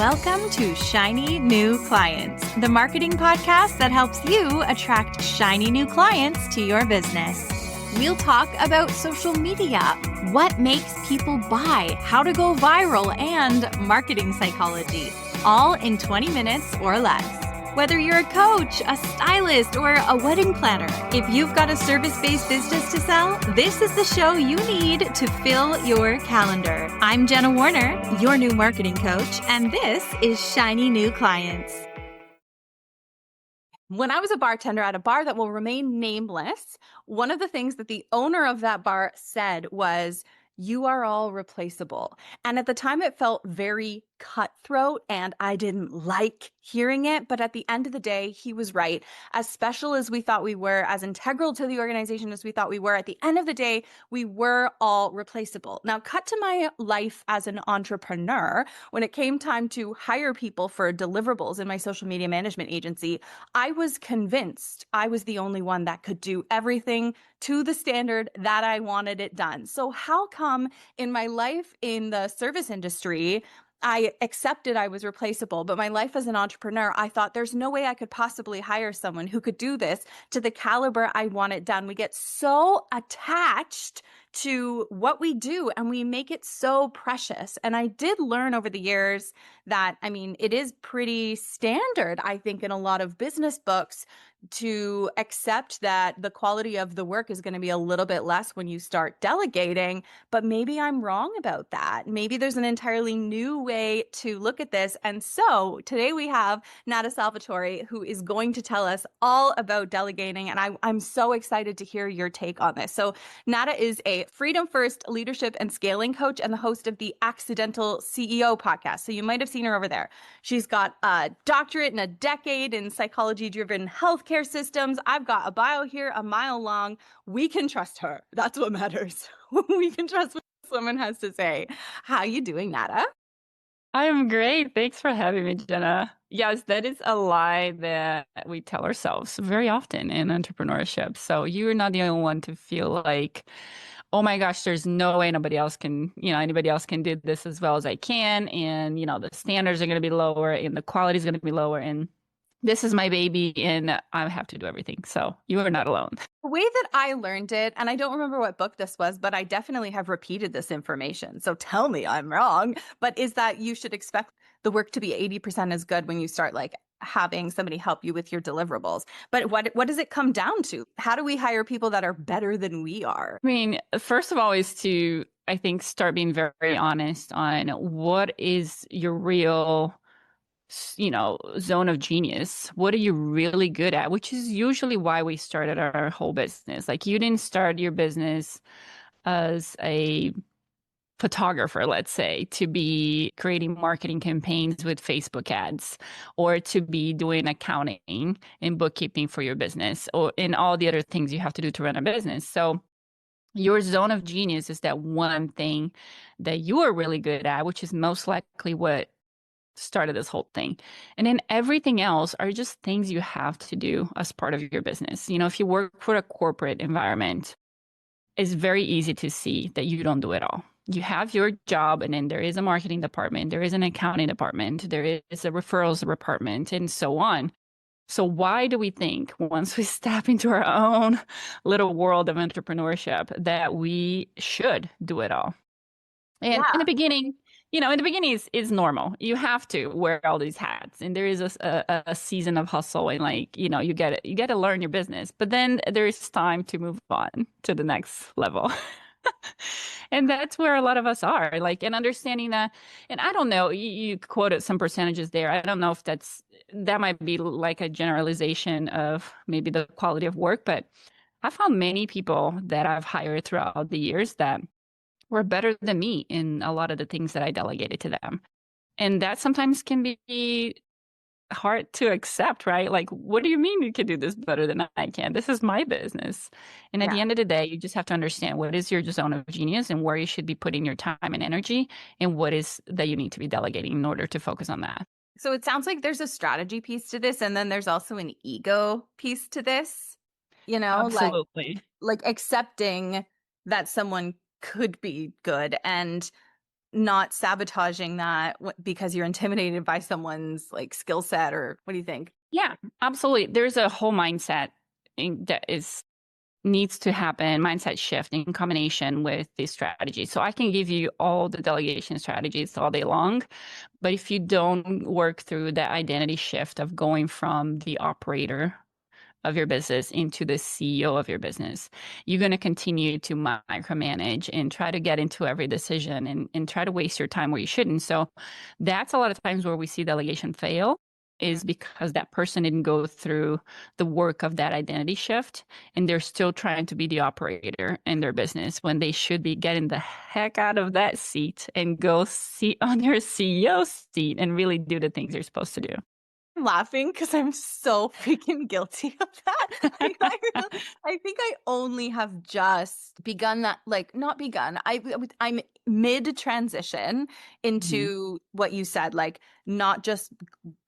Welcome to Shiny New Clients, the marketing podcast that helps you attract shiny new clients to your business. We'll talk about social media, what makes people buy, how to go viral, and marketing psychology, all in 20 minutes or less. Whether you're a coach, a stylist, or a wedding planner, if you've got a service-based business to sell, this is the show you need to fill your calendar. I'm Jenna Warner, your new marketing coach, and this is Shiny New Clients. When I was a bartender at a bar that will remain nameless, one of the things that the owner of that bar said was, "You are all replaceable." And at the time, it felt very cutthroat, and I didn't like hearing it. But at the end of the day, he was right. As special as we thought we were, as integral to the organization as we thought we were, at the end of the day, we were all replaceable. Now, cut to my life as an entrepreneur. When it came time to hire people for deliverables in my social media management agency, I was convinced I was the only one that could do everything to the standard that I wanted it done. So how come in my life in the service industry, I accepted I was replaceable, but my life as an entrepreneur, I thought there's no way I could possibly hire someone who could do this to the caliber I want it done. We get so attached to what we do and we make it so precious. And I did learn over the years that, it is pretty standard, I think, in a lot of business books to accept that the quality of the work is going to be a little bit less when you start delegating, but maybe I'm wrong about that. Maybe there's an entirely new way to look at this. And so today we have Nata Salvatori, who is going to tell us all about delegating. And I'm so excited to hear your take on this. So Nata is a Freedom First leadership and scaling coach and the host of the Accidental CEO podcast. So you might have seen her over there. She's got a doctorate and a decade in psychology-driven healthcare systems. I've got a bio here a mile long. We can trust her. That's what matters. We can trust what someone has to say. How you doing, Nata? I'm great. Thanks for having me, Jenna. Yes, that is a lie that we tell ourselves very often in entrepreneurship. So you're not the only one to feel like, oh my gosh, there's no way anybody else can do this as well as I can. And, the standards are going to be lower and the quality is going to be lower. And this is my baby and I have to do everything. So you are not alone. The way that I learned it, and I don't remember what book this was, but I definitely have repeated this information. So tell me I'm wrong, but is that you should expect the work to be 80% as good when you start having somebody help you with your deliverables. But what does it come down to? How do we hire people that are better than we are? First of all, is to, I think, start being very, very honest on what is your real zone of genius. What are you really good at? Which is usually why we started our whole business. Like, you didn't start your business as a photographer, let's say, to be creating marketing campaigns with Facebook ads, or to be doing accounting and bookkeeping for your business, or in all the other things you have to do to run a business. So your zone of genius is that one thing that you are really good at, which is most likely what started this whole thing. And then everything else are just things you have to do as part of your business. If you work for a corporate environment, it's very easy to see that you don't do it all. You have your job, and then there is a marketing department, there is an accounting department, there is a referrals department, and so on. So why do we think once we step into our own little world of entrepreneurship that we should do it all? And in the beginning, it's normal. You have to wear all these hats, and there is a season of hustle, and you get to learn your business. But then there is time to move on to the next level. And that's where a lot of us are, and understanding that. And I don't know, you quoted some percentages there. I don't know if that might be like a generalization of maybe the quality of work, but I found many people that I've hired throughout the years that were better than me in a lot of the things that I delegated to them. And that sometimes can be hard to accept, right? Like, what do you mean you can do this better than I can? This is my business. And at the end of the day, you just have to understand what is your zone of genius and where you should be putting your time and energy, and what is that you need to be delegating in order to focus on that. So it sounds like there's a strategy piece to this, and then there's also an ego piece to this, Absolutely. like accepting that someone could be good. And not sabotaging that because you're intimidated by someone's like skill set, or what do you think? Yeah, absolutely. There's a whole mindset that is needs to happen, mindset shift in combination with the strategy. So I can give you all the delegation strategies all day long, but if you don't work through that identity shift of going from the operator of your business into the CEO of your business, you're going to continue to micromanage and try to get into every decision and try to waste your time where you shouldn't. So that's a lot of times where we see delegation fail Mhm. is because that person didn't go through the work of that identity shift and they're still trying to be the operator in their business when they should be getting the heck out of that seat and go sit on their CEO seat and really do the things they're supposed to do. I'm laughing because I'm so freaking guilty of that. Like, I think I only have just begun that, like, not begun. I'm mid transition Mhm. into what you said, like not just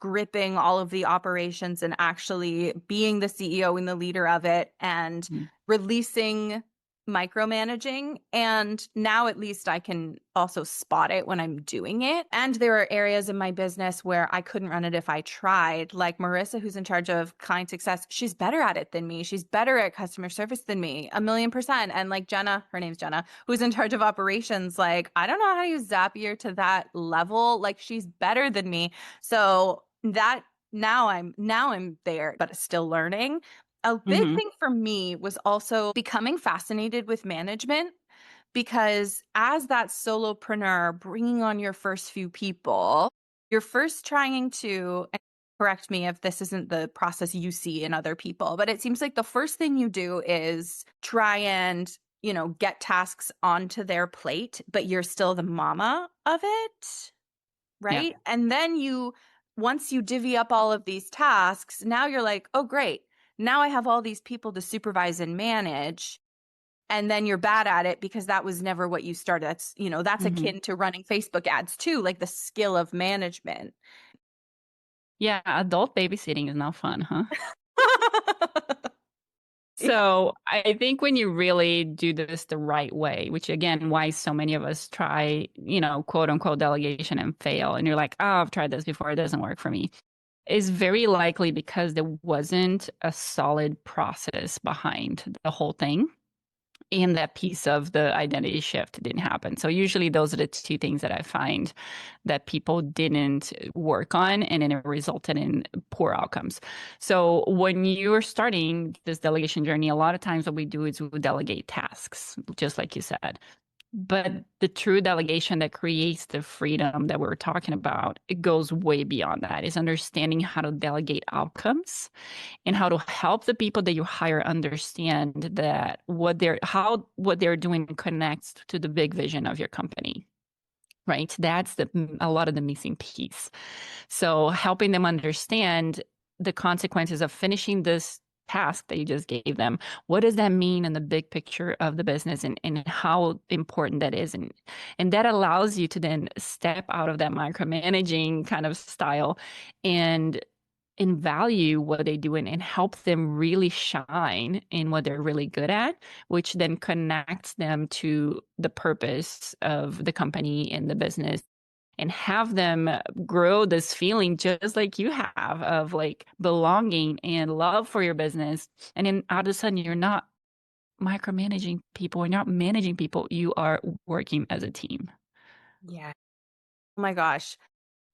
gripping all of the operations and actually being the CEO and the leader of it, and Mhm. releasing micromanaging. And now at least I can also spot it when I'm doing it. And there are areas in my business where I couldn't run it if I tried. Like Marissa, who's in charge of client success, she's better at it than me. She's better at customer service than me, 1,000,000%. And like Jenna, her name's Jenna, who's in charge of operations, like I don't know how to use Zapier to that level. Like she's better than me. So that now I'm there, but still learning. A big Mhm. thing for me was also becoming fascinated with management, because as that solopreneur bringing on your first few people, you're first trying to, and correct me if this isn't the process you see in other people, but it seems like the first thing you do is try and, get tasks onto their plate, but you're still the mama of it, Yeah. right? And then once you divvy up all of these tasks, now you're like, oh, great. Now I have all these people to supervise and manage. And then you're bad at it because that was never what you started. That's Mhm. akin to running Facebook ads too, like the skill of management. Yeah, adult babysitting is not fun, huh? Yeah. So I think when you really do this the right way, which again, why so many of us try, quote unquote delegation and fail, and you're like, oh, I've tried this before, it doesn't work for me, is very likely because there wasn't a solid process behind the whole thing. And that piece of the identity shift didn't happen. So usually those are the two things that I find that people didn't work on, and then it resulted in poor outcomes. So when you're starting this delegation journey, a lot of times what we do is we delegate tasks, just like you said. But the true delegation that creates the freedom that we're talking about, it goes way beyond that. It's understanding how to delegate outcomes and how to help the people that you hire understand that what they're doing connects to the big vision of your company. Right? That's a lot of the missing piece. So helping them understand the consequences of finishing this task that you just gave them. What does that mean in the big picture of the business, and how important that is? And that allows you to then step out of that micromanaging kind of style and value what they do and help them really shine in what they're really good at, which then connects them to the purpose of the company and the business, and have them grow this feeling just like you have of like belonging and love for your business. And then all of a sudden, you're not micromanaging people, you're not managing people, you are working as a team. Yeah. Oh my gosh.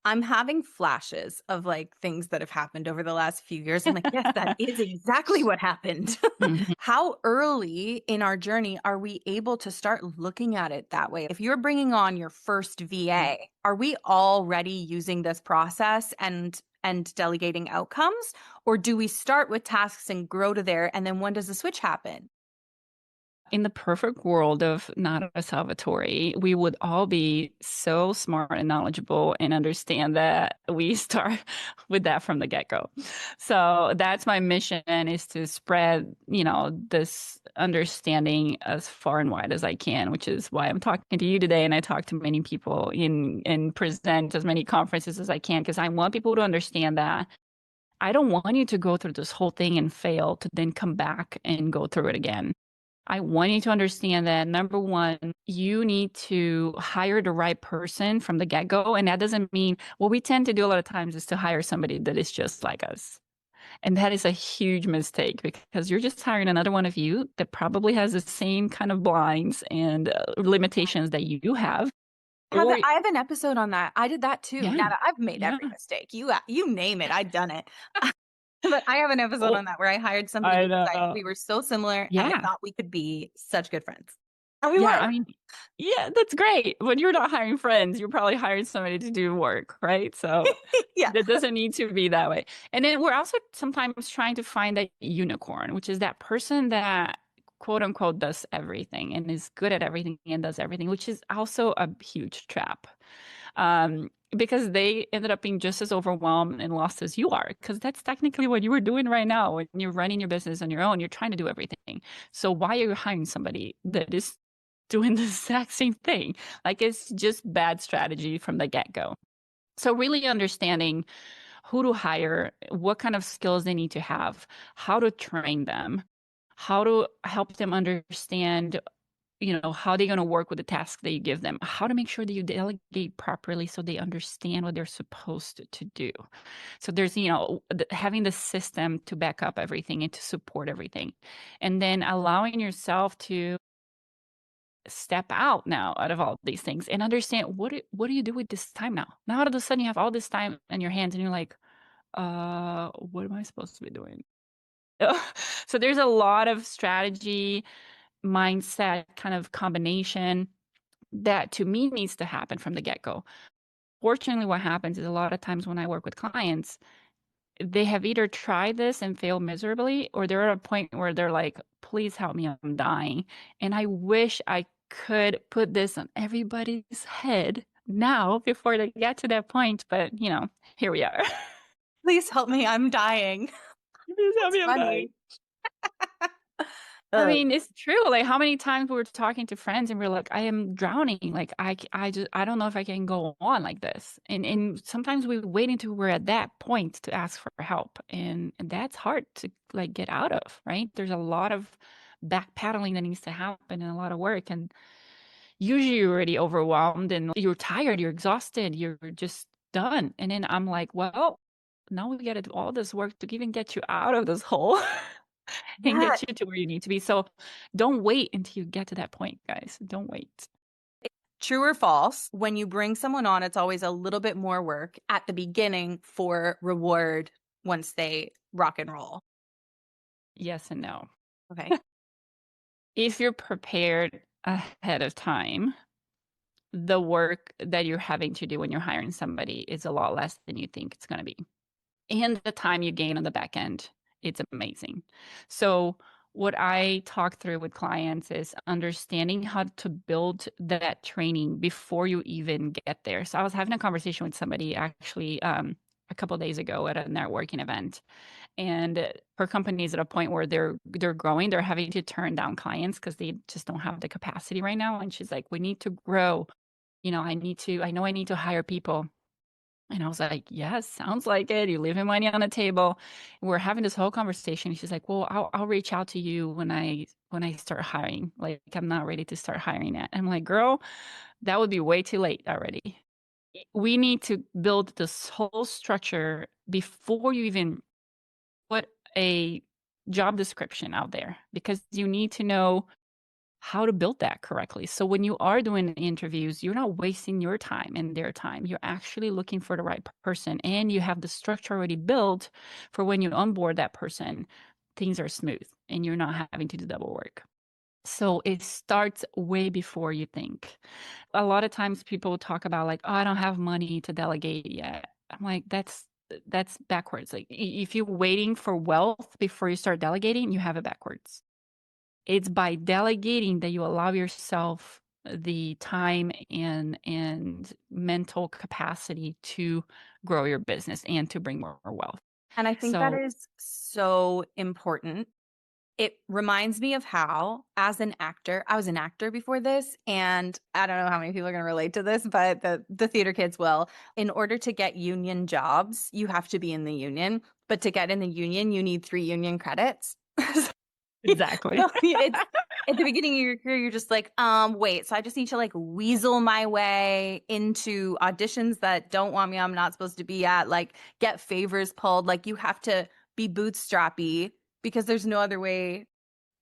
I'm having flashes of like things that have happened over the last few years. I'm like, yes, that is exactly what happened. Mhm. How early in our journey are we able to start looking at it that way? If you're bringing on your first VA, are we already using this process and delegating outcomes, or do we start with tasks and grow to there, and then when does the switch happen? In the perfect world of Nata Salvatori, we would all be so smart and knowledgeable and understand that we start with that from the get-go. So that's my mission, is to spread, this understanding as far and wide as I can, which is why I'm talking to you today. And I talk to many people and present as many conferences as I can, because I want people to understand that I don't want you to go through this whole thing and fail to then come back and go through it again. I want you to understand that number one, you need to hire the right person from the get-go. And that doesn't mean what we tend to do a lot of times is to hire somebody that is just like us. And that is a huge mistake because you're just hiring another one of you that probably has the same kind of blinds and limitations that you have. Or, I have an episode on that. I did that too. yeah, Now I've made yeah, every mistake. You name it, I've done it. But I have an episode oh, on that where I hired somebody I because know. we were so similar and I Yeah. thought we could be such good friends. And we Yeah, were. I mean, yeah, that's great. When you're not hiring friends, you're probably hiring somebody to do work, right? So Yeah. that doesn't need to be that way. And then we're also sometimes trying to find that unicorn, which is that person that quote unquote does everything and is good at everything and does everything, which is also a huge trap. Because they ended up being just as overwhelmed and lost as you are, because that's technically what you were doing right now when you're running your business on your own. You're trying to do everything. So why are you hiring somebody that is doing the exact same thing? Like it's just bad strategy from the get-go. So really understanding who to hire, what kind of skills they need to have, how to train them, how to help them understand, how they're going to work with the task that you give them, how to make sure that you delegate properly so they understand what they're supposed to do. So there's, having the system to back up everything and to support everything. And then allowing yourself to step out of all these things and understand what do you do with this time now? Now all of a sudden you have all this time in your hands and you're like, what am I supposed to be doing? So there's a lot of strategy, mindset kind of combination that to me needs to happen from the get-go. Fortunately, what happens is a lot of times when I work with clients, they have either tried this and failed miserably, or they're at a point where they're like, please help me, I'm dying. And I wish I could put this on everybody's head now before they get to that point, but here we are. Please help me, I'm dying. Please help That's me, I'm dying. funny. I Ugh. mean, it's true. Like, how many times we were talking to friends and we're like, I am drowning. Like, I don't know if I can go on like this. And sometimes we wait until we're at that point to ask for help, and that's hard to like get out of, right? There's a lot of backpedaling that needs to happen and a lot of work. And usually you're already overwhelmed and you're tired, you're exhausted, you're just done. And then I'm like, well, now we got to do all this work to even get you out of this hole. And Yeah. get you to where you need to be. So don't wait until you get to that point, guys. Don't wait. True or false, when you bring someone on, it's always a little bit more work at the beginning for reward once they rock and roll. Yes and no. Okay. If you're prepared ahead of time, the work that you're having to do when you're hiring somebody is a lot less than you think it's going to be. And the time you gain on the back end, it's amazing. So, what I talk through with clients is understanding how to build that training before you even get there. So, I was having a conversation with somebody actually a couple of days ago at a networking event, and her company is at a point where they're growing. They're having to turn down clients because they just don't have the capacity right now. And she's like, "We need to grow. I know I need to hire people." And I was like, yes, sounds like it. You're leaving money on the table. And we're having this whole conversation. She's like, well, I'll reach out to you when I start hiring. Like, I'm not ready to start hiring yet. I'm like, girl, that would be way too late already. We need to build this whole structure before you even put a job description out there, because you need to know how to build that correctly. So when you are doing interviews, you're not wasting your time and their time. You're actually looking for the right person, and you have the structure already built for when you onboard that person. Things are smooth and you're not having to do double work. So it starts way before you think. A lot of times people talk about like, oh, I don't have money to delegate yet. I'm like, that's backwards. Like if you're waiting for wealth before you start delegating, you have it backwards. It's by delegating that you allow yourself the time and mental capacity to grow your business and to bring more wealth. And I think that So is so important. It reminds me of how, as an actor, I was an actor before this, and I don't know how many people are going to relate to this, but the theater kids will. In order to get union jobs, you have to be in the union, but to get in the union, you need 3 union credits. exactly. So it's at the beginning of your career, you're just like, wait, so I just need to like weasel my way into auditions that don't want me, I'm not supposed to be at, like get favors pulled. Like you have to be bootstrappy because there's no other way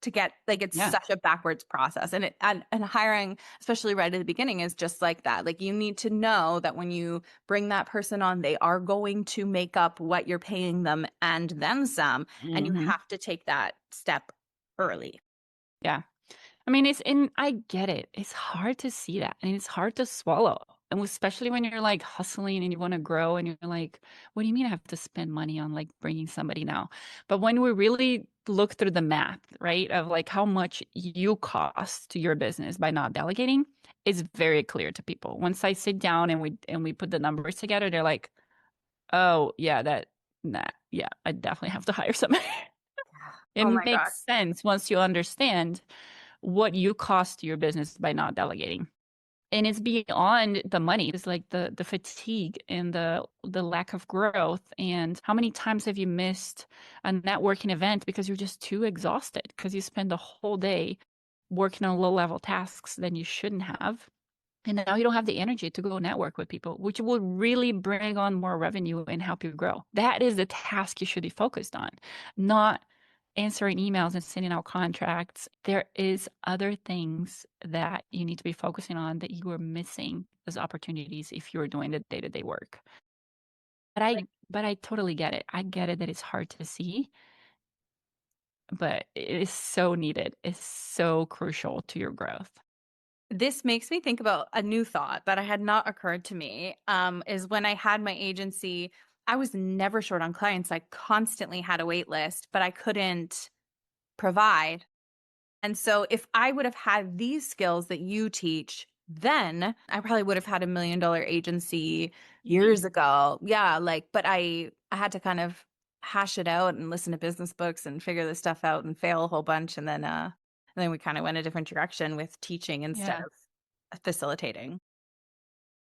to get, like it's Yeah. such a backwards process. And and hiring, especially right at the beginning, is just like that. Like you need to know that when you bring that person on, they are going to make up what you're paying them and then some. And you Hmm. have to take that step early. Yeah. I mean, and I get it. It's hard to see that and it's hard to swallow. And especially when you're like hustling and you want to grow and you're like, what do you mean I have to spend money on like bringing somebody now? But when we really look through the math, right, of like how much you cost to your business by not delegating, it's very clear to people. Once I sit down and we put the numbers together, they're like, oh yeah, yeah, I definitely have to hire somebody. It Oh my makes gosh. sense once you understand what you cost to your business by not delegating. And it's beyond the money. It's like the fatigue and the lack of growth. And how many times have you missed a networking event because you're just too exhausted because you spend the whole day working on low level tasks that you shouldn't have. And now you don't have the energy to go network with people, which will really bring on more revenue and help you grow. That is the task you should be focused on, not answering emails and sending out contracts. There is other things that you need to be focusing on that you are missing as opportunities if you're doing the day-to-day work. But I totally get it. I get it that it's hard to see, but it is so needed. It's so crucial to your growth. This makes me think about a new thought that had not occurred to me. Is when I had my agency, I was never short on clients. I constantly had a wait list, but I couldn't provide. And so if I would have had these skills that you teach, then I probably would have had $1 million agency Easy. years ago. Yeah, like, but I had to kind of hash it out and listen to business books and figure this stuff out and fail a whole bunch. And then we kind of went a different direction with teaching instead Yeah. of facilitating.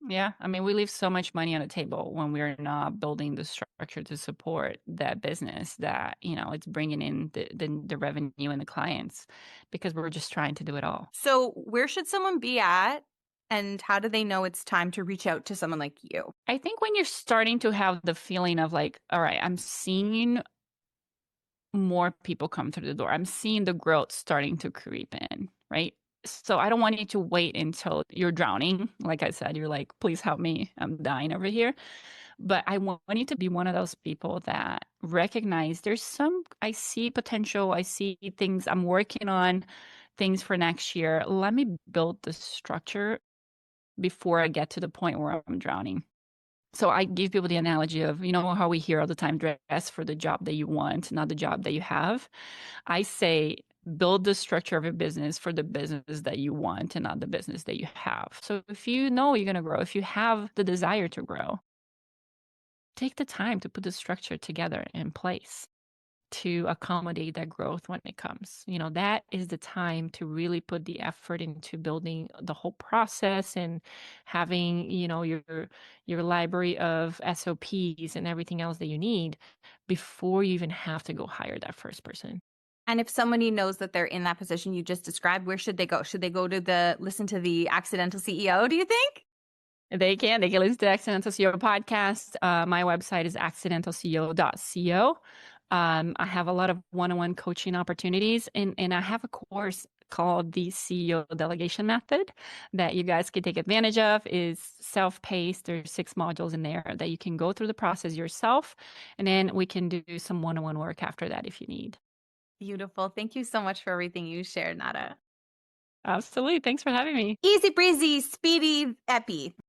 Yeah, I mean, we leave so much money on the table when we're not building the structure to support that business that, it's bringing in the revenue and the clients because we're just trying to do it all. So, where should someone be at, and how do they know it's time to reach out to someone like you? I think when you're starting to have the feeling of like, all right, I'm seeing more people come through the door, I'm seeing the growth starting to creep in, right? So I don't want you to wait until you're drowning. Like I said, you're like, please help me. I'm dying over here. But I want you to be one of those people that recognize I see potential, I see things, I'm working on things for next year. Let me build the structure before I get to the point where I'm drowning. So I give people the analogy of, how we hear all the time, dress for the job that you want, not the job that you have. I say, build the structure of a business for the business that you want and not the business that you have. So if you know you're going to grow, if you have the desire to grow, take the time to put the structure together in place to accommodate that growth when it comes. That is the time to really put the effort into building the whole process and having, your library of SOPs and everything else that you need before you even have to go hire that first person. And if somebody knows that they're in that position you just described, where should they go? Should they go to listen to the Accidental CEO, do you think? They can listen to the Accidental CEO podcast. My website is accidentalceo.co. I have a lot of one-on-one coaching opportunities, and I have a course called the CEO Delegation Method that you guys can take advantage of. Is self-paced. There's 6 modules in there that you can go through the process yourself, and then we can do some one-on-one work after that if you need. Beautiful. Thank you so much for everything you shared, Nata. Absolutely. Thanks for having me. Easy breezy, speedy epi.